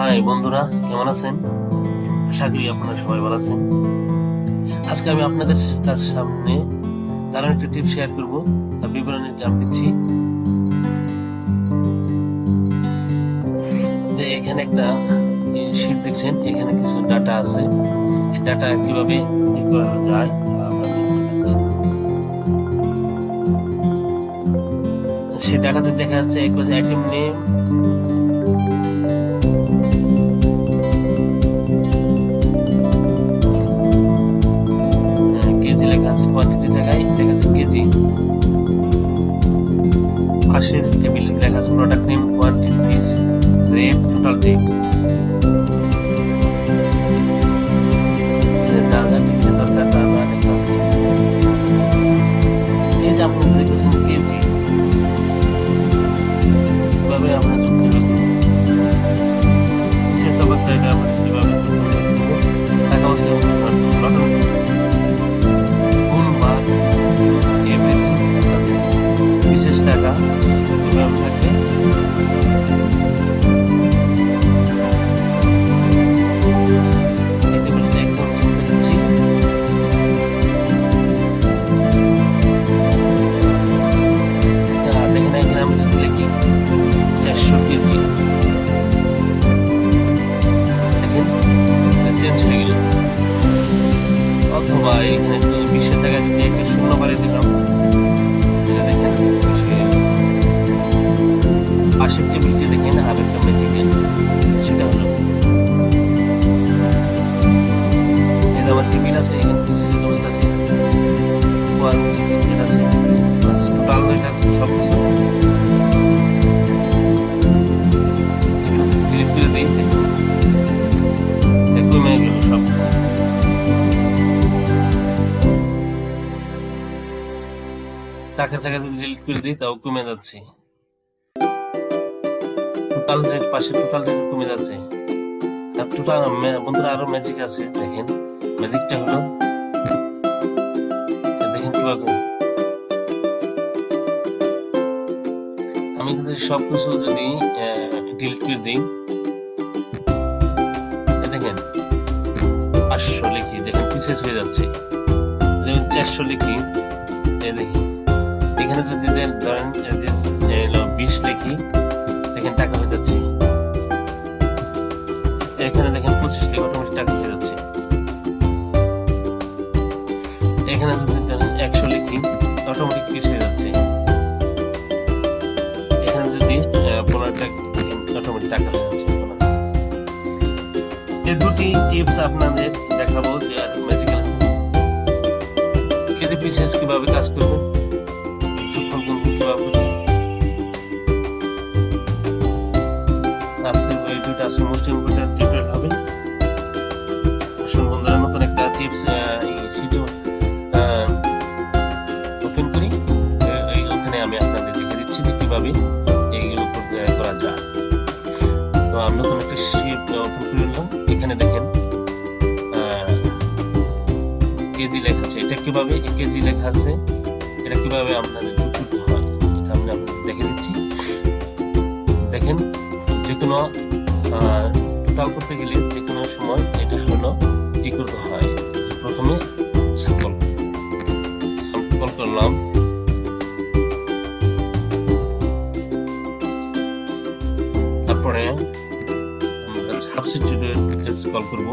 High বন্ধুরা, কেমন আছেন? আশা করি আপনারা সবাই ভালো আছেন। আজকে আমি আপনাদের সামনে দারুণ একটা টিপ শেয়ার করব। তার বিবরণী আমি দিচ্ছি। যে এখানে একটা শীট দেখছেন, এখানে কিছু ডাটা আছে। এই ডাটা কিভাবে করা যায় সেই ডাটাতে দেখা যাচ্ছে এক আইটেম নেম, কেজি লেখা আছে, কোয়ান্টিটি জায়গায় লেখা আছে কেজি, পাশের টেবিলে লেখা আছে product name, quantities, rate, total rate. যা যা টেবিলে দরকার তা লেখা আছে। এই যে আপনি দেখেছেন কেজি, কিভাবে আমরা যুক্ত করব, বিশেষ অবস্থায় এটা আমরা কিভাবে টাকা অবস্থায় বিশেষ টাকা কিভাবে থাকবে অথবা এখানে 20 টাকা যদি একটা শূন্য বাড়ি দিলাম, দেখেন পাশের টেবিলটি দেখেন আর একটা ম্যাজিক্যাল, সেটা হলো এই যে আমার টেবিল আছে, এখানে কিছু অবস্থা আছে, আছে টোটাল এটা সব কিছু ডিলিট করে দিই, কমে গেল সব কিছু। টাকার জায়গায় যদি ডিলিট করে দিই তাও কমে যাচ্ছে, টোটাল রেট পাশে টোটাল রেট কমে যাচ্ছে। টোটাল বন্ধুরা আরো ম্যাজিক আছে, দেখেন ম্যাজিকটা হলো দেখেন কিভাবে আমি সবকিছু যদি ডিলিট করে দিই, দেখেন 500 লিখি, দেখেন পিসেস হয়ে যাচ্ছে। 400 লিখি, দেখি এখানে যদি ধরেন 20 লিখি, দেখেন টাকা হয়ে যাচ্ছে। এখানে দেখেন 25 লিখি, অটোমেটিক টাকা হয়ে যাচ্ছে। এখানে যদি ধরেন 100 লিখি, অটোমেটিক পিস হয়ে যাচ্ছে। এখানে যদি 15 টাকা লিখি, অটোমেটিক টাকা হয়ে যাচ্ছে। এই দুটি টিপস আপনাদের দেখাবো যে আর ম্যাজিক্যাল কেটে পিসেস কিভাবে কাজ করবে, আজকের ভিডিওটা আসলে মোস্ট ইম্পর্টেন্ট টিউটোরিয়াল হবে। আসলে বন্ধুরা নতুন একটা টিপস ওপেন করি, ওখানে আমি আপনাদের দেখে দিচ্ছি যে কিভাবে এইগুলো করা যায়। তো আমি নতুন একটা শিট ওপেন করে নিলাম। এখানে দেখেন কেজি লেখা আছে, এটা কিভাবে কেজি লেখা আছে, এটা কিভাবে আপনাদের যুক্ত হয় এটা আমি আপনাদের দেখে দিচ্ছি। দেখেন যে কোনো টোটাল করতে গেলে যে কোনো সময় এটা হলো কি করতে হয়, প্রথমে স্যাম্পল করলাম, তারপরে আমরা সাবস্টিটিউট কল করব,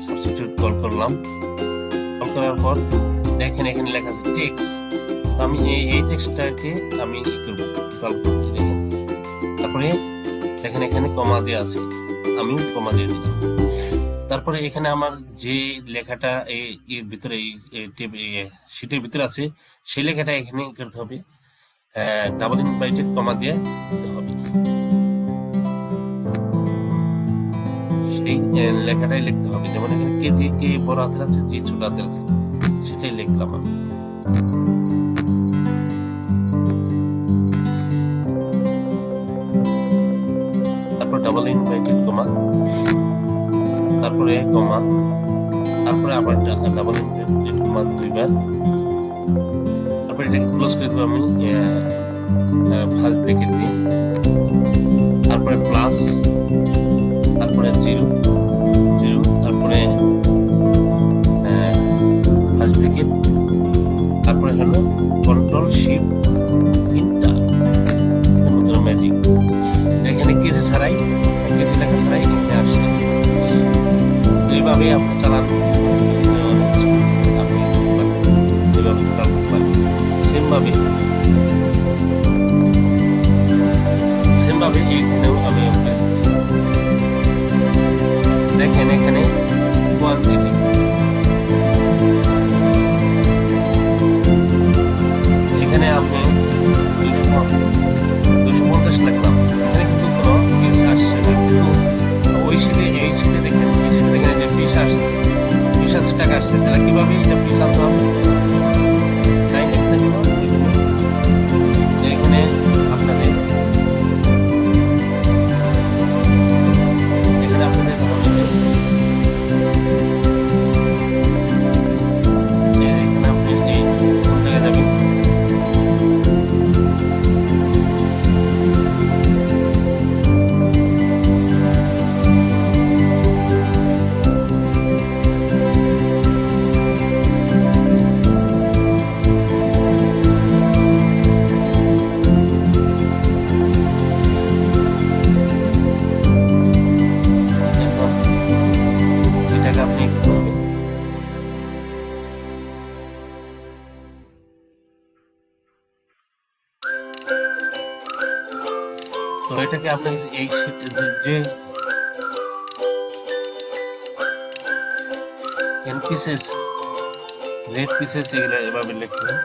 সাবস্টিটিউট কল করলাম। কল করার পর দেখেন এখানে লেখা আছে টেক্সট, আমি এই টেক্সটটাকে আমি কি করব, কল করব। দেখেন তারপরে দেখেন এখানে কমা দেওয়া আছে, আমি কমা দিয়ে দিলাম। তারপরে এখানে আমার যে লেখাটা এর ভিতরে শীটের ভিতরে আছে, সেই লেখাটা এখানে করতে হবে, ডাবল ইনভার্টেড কমা দিয়ে দিতে হবে। সেই লেখাটাই লিখতে হবে, যেমন এখানে কেজি কে বড় হাতের আছে, জি ছোট হাতের আছে, সেটাই লিখলাম আমি। তারপর ডাবল ইনভার্টেড কমা, তারপরে কমা, তারপরে আবার ডাবল ইনভার্টেড কমা 2 বার, তারপরে এটাকে ক্লোজ করে দেবো আমি ফার্স্ট ব্রেকেট দিয়ে, তারপরে প্লাস তারপরে 0 0, তারপরে ফার্স্ট ব্র্যাকেট, তারপরে হলো কন্ট্রোল শিফট ইন্টার, ম্যাজিক। এখানে কেজি ছাড়াই, কেজি লেখা ছাড়াই এখানে আসছে। এইভাবে আপনি চালান, আপনি এইভাবে টোটাল করতে পারেন। সেমভাবে এখানেও আমি দেখেন এখানে কোয়ান্টিটি, এখানে আপনি 250 লিখলাম, এখানে কিন্তু কোনো পিস আসছে না, কিন্তু ওই শিটে এই শিটে দেখেন, এই শিটে দেখেন যে পিস আসছে, 20,000 টাকা আসছে। তাহলে কিভাবে এটা পিস আনতে হবে? লাইন লিখতে হবে এখানে আপনাদের, তো এটাকে আপনি এই যে পিসেস, রেড পিসেস, এগুলো এভাবে লিখবেন।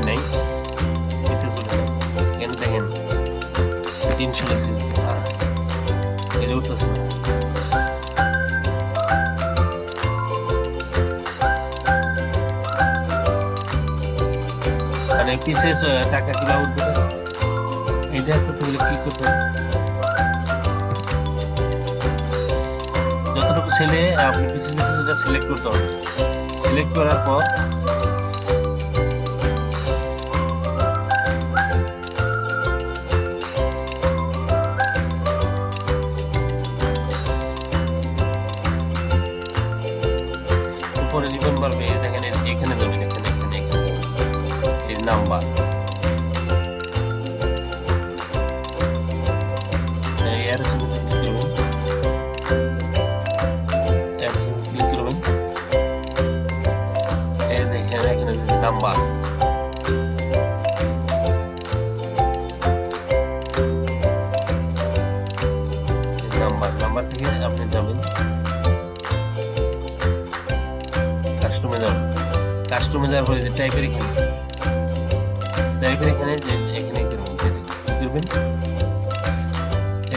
নাই, দেখেন 300 লাগছে, এটা উঠতেছে না। মানে পিসেস টাকা কিভাবে উঠবে এটা করতে হলে কি করতে হবে? যতটুকু ছেলে আপনি পিসেস সিলেক্ট করতে হবে। সিলেক্ট করার পর উপরে রিবন বাড়বে, দেখেন এখানে ধরুন, এখানে এই নাম্বার, ক্লিক করবেন, দেখেন এখানে নাম্বার, নাম্বার থেকে আপনি যাবেন কাস্টমে যাবেন। কাস্টমে যাওয়ার পরে যে টাইপের এখানে যে এখানে করবেন,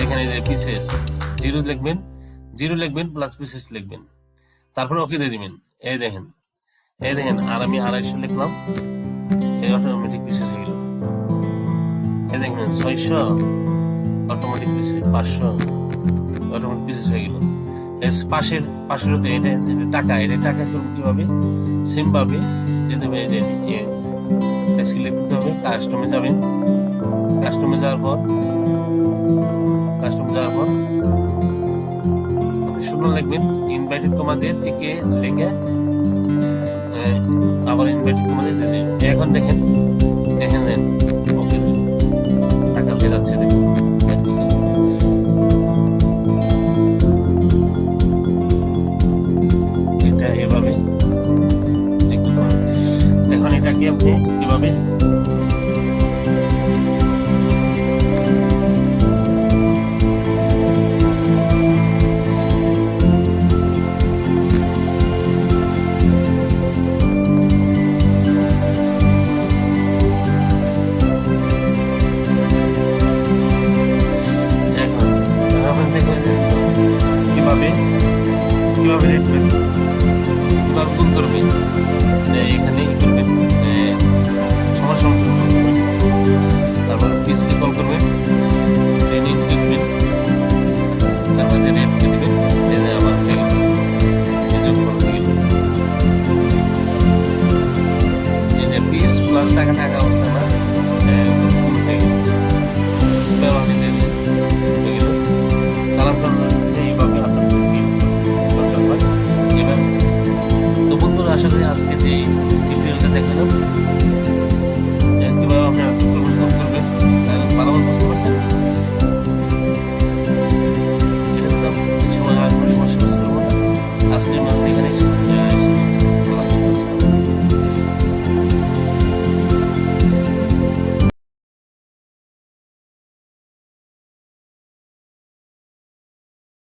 এখানে যে পিসেস 0 লিখবেন, 0 লিখবেন প্লাস পিসেস লিখবেন, তারপরে ওকে দিয়ে দিবেন। এই দেখেন আর আমি 250 লিখলাম, এই অটোমেটিক পিসেস হয়ে গেল। এই দেখেন 600 অটোমেটিক পিসেস, 500 অটোমেটিক পিসেস হয়ে গেল। পাশের হতে এটা টাকা করবো কিভাবে? সেম ভাবে যেতে হবে, সিলেক্ট করতে হবে, কাস্টমে যাবেন, কাস্টমে যাওয়ার পর শুনুন লিখবেন, ইনভাইটেড কমান্ডে থেকে লিখে আবার ইনভাইটেড কমান্ডে দিতে। এখন দেখেন ওকে টাকা পেয়ে যাচ্ছে, দেখুন এটা এভাবে। এখন এটাকে আপনি কিভাবে আবার গুণ করবেন, এখানে ই করবেন, সমান সমান করবেন, তারপর পিসকে কল করবেন, দেন ইনটু লিখবেন, তারপর দেন এফ কে দিবেন, দেন আবার হয়ে গেল, এই যে পিস প্লাস টাকা থাকা অবস্থা না গুণ হয়ে গেল, হয়ে গেল, চালান করার